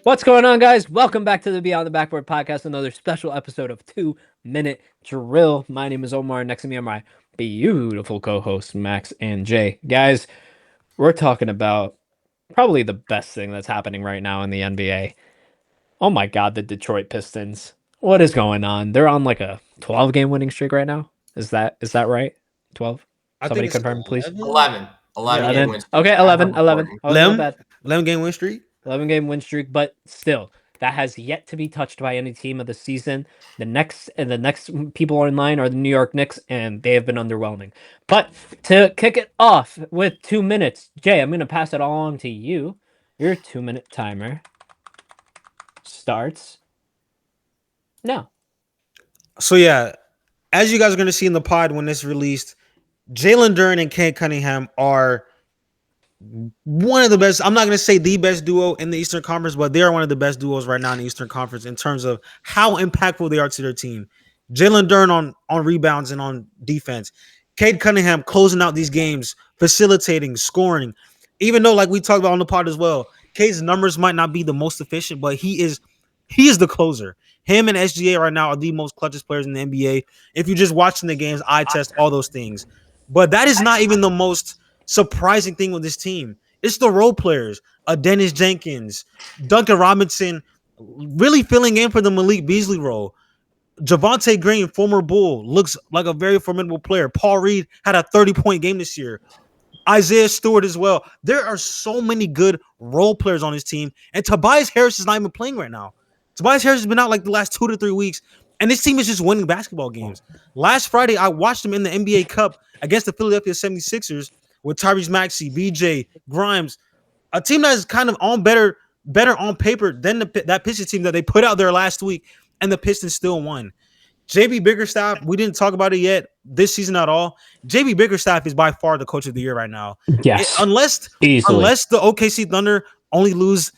What's going on, guys? Welcome back to the Beyond the Backboard Podcast, another special episode of 2-Minute Drill. My name is Omar. Next to me are my beautiful co-hosts, Max and Jay. Guys, we're talking about probably the best thing that's happening right now in the NBA. Oh my God, the Detroit Pistons. What is going on? They're on like a 12-game winning streak right now. Is that right? 12? I Somebody think it's confirm, please. 11. 11 game win streak. Okay, 11. Oh, my 11, bad. 11 game win streak. 11-game win streak, but still, that has yet to be touched by any team of the season. The next people in line are the New York Knicks, and they have been underwhelming. But to kick it off with 2 minutes, Jay, I'm going to pass it along to you. Your 2-minute timer starts now. So yeah, as you guys are going to see in the pod when this released, Jalen Duren and Cade Cunningham are one of the best. I'm not going to say the best duo in the Eastern Conference, but they are one of the best duos right now in the Eastern Conference in terms of how impactful they are to their team. Jalen Duren on rebounds and on defense. Cade Cunningham closing out these games, facilitating, scoring. Even though, like we talked about on the pod as well, Cade's numbers might not be the most efficient, but he is the closer. Him and SGA right now are the most clutchest players in the NBA. If you're just watching the games, eye test, all those things. But that is not even the most surprising thing with this team. It's the role players. Dennis Jenkins, Duncan Robinson really filling in for the Malik Beasley role. Javonte Green, former Bull, looks like a very formidable player. Paul Reed had a 30-point game this year. Isaiah Stewart as well. There are so many good role players on this team. And Tobias Harris is not even playing right now. Tobias Harris has been out like the last 2 to 3 weeks. And this team is just winning basketball games. Last Friday, I watched them in the NBA Cup against the Philadelphia 76ers with Tyrese Maxey, BJ, Grimes, a team that is kind of on better on paper than that Pistons team that they put out there last week, and the Pistons still won. JB Bickerstaff, we didn't talk about it yet this season at all. JB Bickerstaff is by far the coach of the year right now. Yes. Unless the OKC Thunder only lose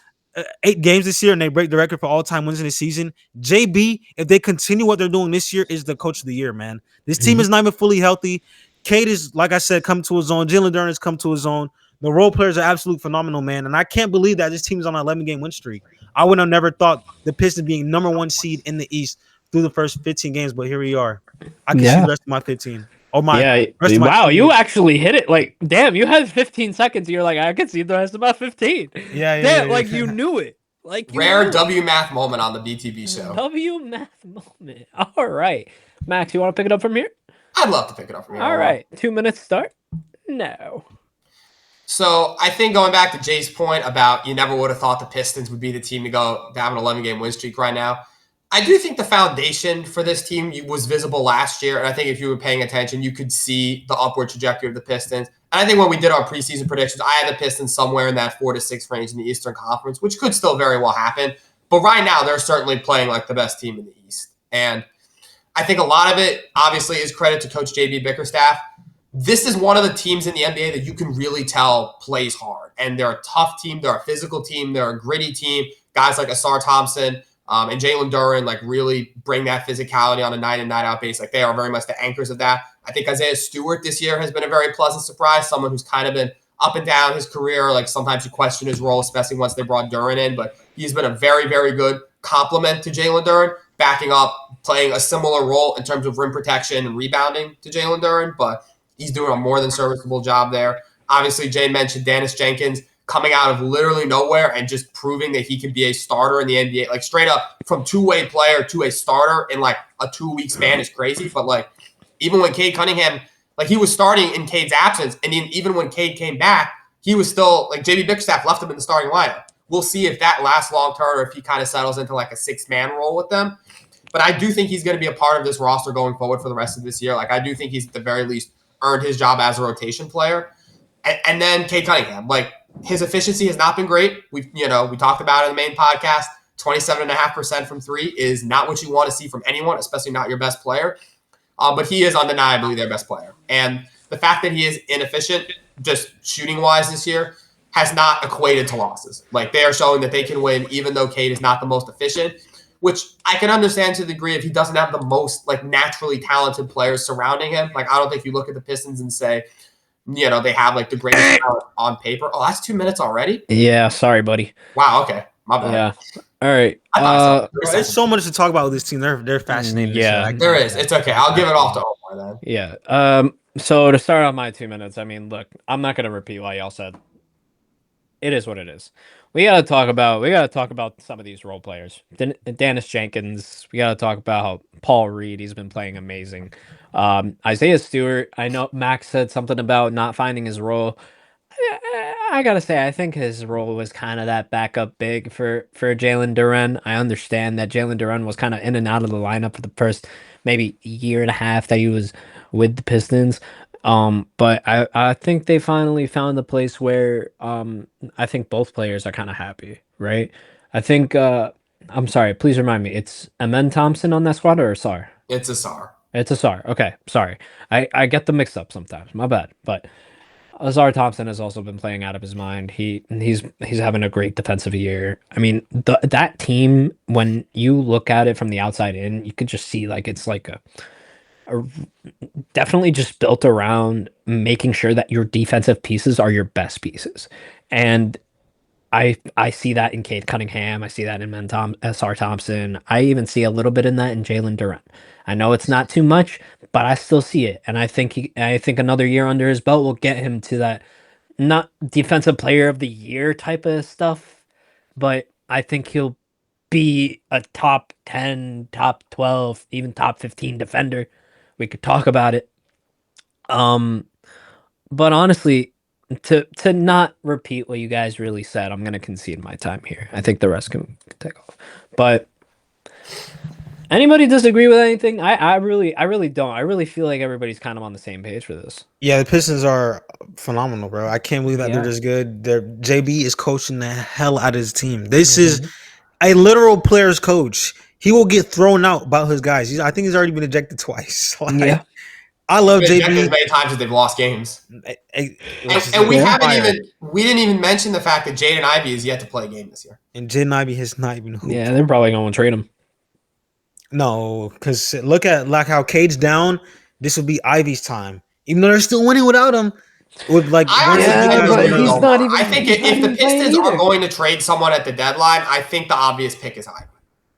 8 games this year and they break the record for all-time wins in the season, JB, if they continue what they're doing this year, is the coach of the year, man. This team is not even fully healthy. Cade is, like I said, come to his own. Jalen Duren has come to his own. The role players are absolutely phenomenal, man. And I can't believe that this team is on an 11-game win streak. I would have never thought the Pistons being number 1 seed in the East through the first 15 games, but here we are. I can see the rest of my 15. Oh my! Yeah, wow, you actually hit it. Like, damn, you had 15 seconds. You're like, I can see the rest of my 15. Yeah. Like you knew it. Like rare W math moment on the BTB show. W math moment. All right, Max, you want to pick it up from here? I'd love to pick it up from here. All right, 2 minutes start. No. So I think going back to Jay's point about you never would have thought the Pistons would be the team to go to have an 11-game win streak right now. I do think the foundation for this team was visible last year, and I think if you were paying attention, you could see the upward trajectory of the Pistons. And I think when we did our preseason predictions, I had the Pistons somewhere in that 4 to 6 range in the Eastern Conference, which could still very well happen. But right now, they're certainly playing like the best team in the East. And I think a lot of it, obviously, is credit to Coach JB Bickerstaff. This is one of the teams in the NBA that you can really tell plays hard. And they're a tough team. They're a physical team. They're a gritty team. Guys like Ausar Thompson and Jalen Duren like really bring that physicality on a night in, night out base. Like they are very much the anchors of that. I think Isaiah Stewart this year has been a very pleasant surprise. Someone who's kind of been up and down his career. Like sometimes you question his role, especially once they brought Duren in. But he's been a very, very good complement to Jalen Duren, backing up, playing a similar role in terms of rim protection and rebounding to Jalen Duren. But he's doing a more than serviceable job there. Obviously, Jay mentioned Dennis Jenkins coming out of literally nowhere and just proving that he can be a starter in the NBA. Like straight up from two-way player to a starter in like a 2-week span is crazy. But like even when Cade Cunningham, like he was starting in Cade's absence, and even when Cade came back, he was still like JB Bickerstaff left him in the starting lineup. We'll see if that lasts long term or if he kind of settles into like a 6-man role with them. But I do think he's going to be a part of this roster going forward for the rest of this year. Like I do think he's at the very least earned his job as a rotation player. And then Cade Cunningham, like his efficiency has not been great. We talked about it in the main podcast. 27.5% from 3 is not what you want to see from anyone, especially not your best player. But he is undeniably their best player. And the fact that he is inefficient, just shooting-wise this year, has not equated to losses. Like they are showing that they can win even though Cade is not the most efficient, which I can understand to the degree if he doesn't have the most like naturally talented players surrounding him. Like I don't think you look at the Pistons and say, they have like the greatest talent on paper. Oh, that's 2 minutes already? Yeah, sorry, buddy. Wow, okay. My bad. Yeah. All right. I thought Bro, there's so much to talk about with this team. They're fascinating. Yeah. There is. It's okay. I'll give it off to Omar then. Yeah. So to start on my 2 minutes, I mean, look, I'm not gonna repeat what y'all said. It is what it is. We gotta talk about some of these role players. Dennis Jenkins. We gotta talk about Paul Reed. He's been playing amazing. Isaiah Stewart. I know Max said something about not finding his role. I gotta say, I think his role was kind of that backup big for Jalen Duren. I understand that Jalen Duren was kind of in and out of the lineup for the first maybe year and a half that he was with the Pistons. But I think they finally found the place where I think both players are kind of happy, right? I think I'm sorry, please remind me, it's Amen Thompson on that squad or Ausar? It's Ausar. It's Ausar. Okay, sorry. I get the mix up sometimes. My bad. But Ausar Thompson has also been playing out of his mind. He's having a great defensive year. I mean, that team, when you look at it from the outside in, you could just see like it's like a definitely just built around making sure that your defensive pieces are your best pieces. And I see that in Cade Cunningham. I see that in Ausar Thompson. I even see a little bit in that in Jalen Duren. I know it's not too much, but I still see it. And I think another year under his belt will get him to that not defensive player of the year type of stuff, but I think he'll be a top 10, top 12, even top 15 defender. We could talk about it. But honestly, to not repeat what you guys really said, I'm gonna concede my time here. I think the rest can take off. But anybody disagree with anything? I really don't. I really feel like everybody's kind of on the same page for this. Yeah, the Pistons are phenomenal, bro. I can't believe that they're Yeah. this good. JB is coaching the hell out of his team. This is a literal player's coach. He will get thrown out about his guys. I think he's already been ejected twice. Yeah. I love JB as JB. many times as they've lost games. And we didn't even mention the fact that Jaden Ivey is yet to play a game this year. And Jaden Ivey has not even hooped. Yeah, they're probably going to trade him. No, because look at like how Cade's down. This would be Ivey's time, even though they're still winning without him. With like, I think if the Pistons are going to trade someone at the deadline, I think the obvious pick is Ivey.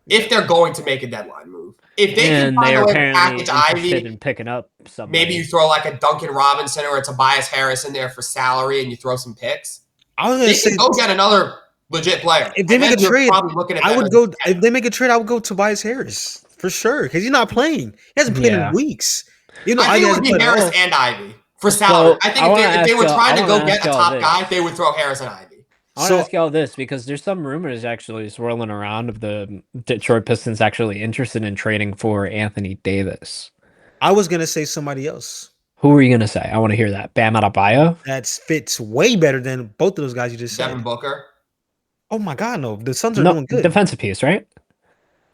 If they're going to make a deadline move, if they can find a way to package Ivey and picking up somebody. Maybe you throw like a Duncan Robinson or a Tobias Harris in there for salary, and you throw some picks. I was gonna say, go get another legit player. If they make a trade, I would go. If they make a trade, I would go Tobias Harris for sure because he's not playing. He hasn't played in weeks. You know, I think it would be Harris and Ivy for salary. I think if they were trying to go get a top guy, they would throw Harris and Ivy. I want to ask you all this because there's some rumors actually swirling around of the Detroit Pistons actually interested in trading for Anthony Davis. I was gonna say somebody else. Who were you gonna say? I want to hear that. Bam Adebayo? That fits way better than both of those guys you just said. Devin Booker. Oh my God, no! The Suns are doing good. Defensive piece, right?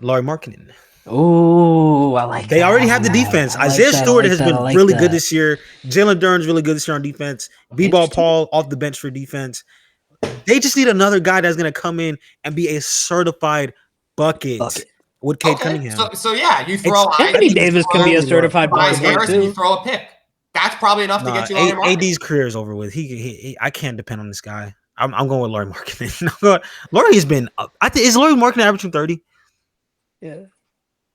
Lauri Markkanen. Oh, I like. They already have the defense. Isaiah Stewart has been really good this year. Jalen Duren's really good this year on defense. B-Ball Paul off the bench for defense. They just need another guy that's going to come in and be a certified bucket with Cade Cunningham. So yeah, you throw Anthony Davis can be a certified bucket Harris and you throw a pick. That's probably enough to get you Lauri Markkanen. AD's career is over with. I can't depend on this guy. I'm going with Lauri Markkanen. Lauri has been. Is Lauri Markkanen averaging 30? Yeah,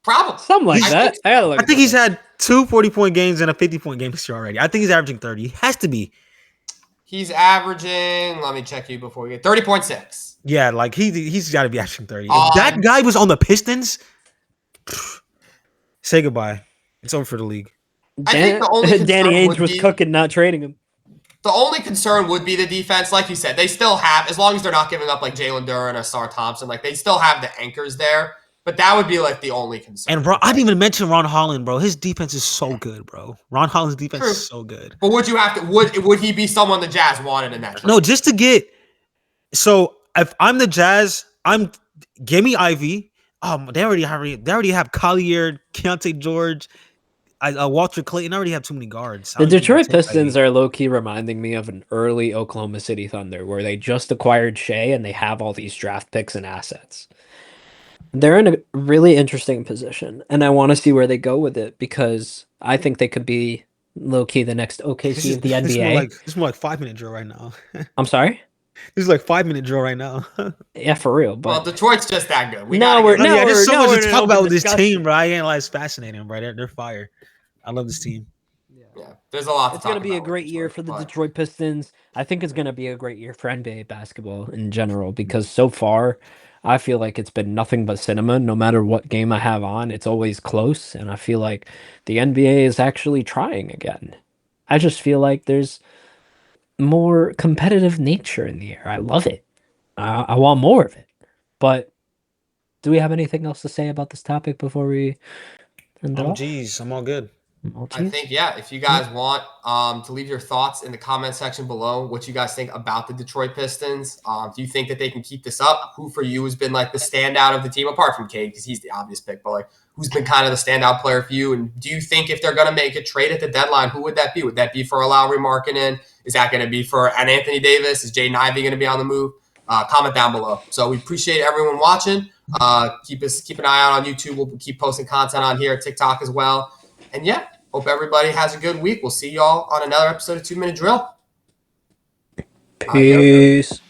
probably something like that. I think he's had 2 40-point games and a 50-point game this year already. I think he's averaging 30. He has to be. He's averaging. Let me check you before we get 30.6. Yeah, like he's got to be averaging 30. If that guy was on the Pistons, say goodbye. It's over for the league. I think the only Danny Ainge was cooking, not trading him. The only concern would be the defense. Like you said, they still have, as long as they're not giving up like Jalen Duren or Ausar Thompson, like they still have the anchors there. But that would be like the only concern. And I didn't even mention Ron Holland, bro. His defense is so good, bro. Ron Holland's defense is so good. But would you have to? Would he be someone the Jazz wanted in that trade? No, just to get. So if I'm the Jazz, give me Ivy. They already have Collier, Keontae George, Walter Clayton. I already have too many guards. The Detroit Pistons are low key reminding me of an early Oklahoma City Thunder, where they just acquired Shea and they have all these draft picks and assets. They're in a really interesting position, and I want to see where they go with it because I think they could be low-key the next OKC of the NBA. It's more like 5-minute drill right now. I'm sorry? This is like 5-minute drill right now. Yeah, for real. Well, But Detroit's just that good. We Now gotta we're- give now them- Yeah, there's so now much we're to in talk an about open with this discussion. team, bro. I ain't like, it's fascinating, bro. They're fire. I love this team. Yeah, there's a lot to it's talk going to be a about with great year for the but- Detroit Pistons. I think it's going to be a great year for NBA basketball in general because so far, I feel like it's been nothing but cinema. No matter what game I have on, it's always close. And I feel like the NBA is actually trying again. I just feel like there's more competitive nature in the air. I love it. I want more of it. But do we have anything else to say about this topic before we end it Oh, off? geez. I'm all good. Oh, I geez. think, yeah, if you guys want to leave your thoughts in the comment section below, what you guys think about the Detroit Pistons. Do you think that they can keep this up? Who for you has been like the standout of the team, apart from Cade, because he's the obvious pick, but like who's been kind of the standout player for you? And do you think if they're going to make a trade at the deadline, who would that be? Would that be for a Lowry Markkanen? Is that going to be for an Anthony Davis? Is Jay Ivey going to be on the move? Comment down below. So we appreciate everyone watching. Keep an eye out on YouTube. We'll keep posting content on here, TikTok as well. And yeah, hope everybody has a good week. We'll see y'all on another episode of 2 Minute Drill. Peace.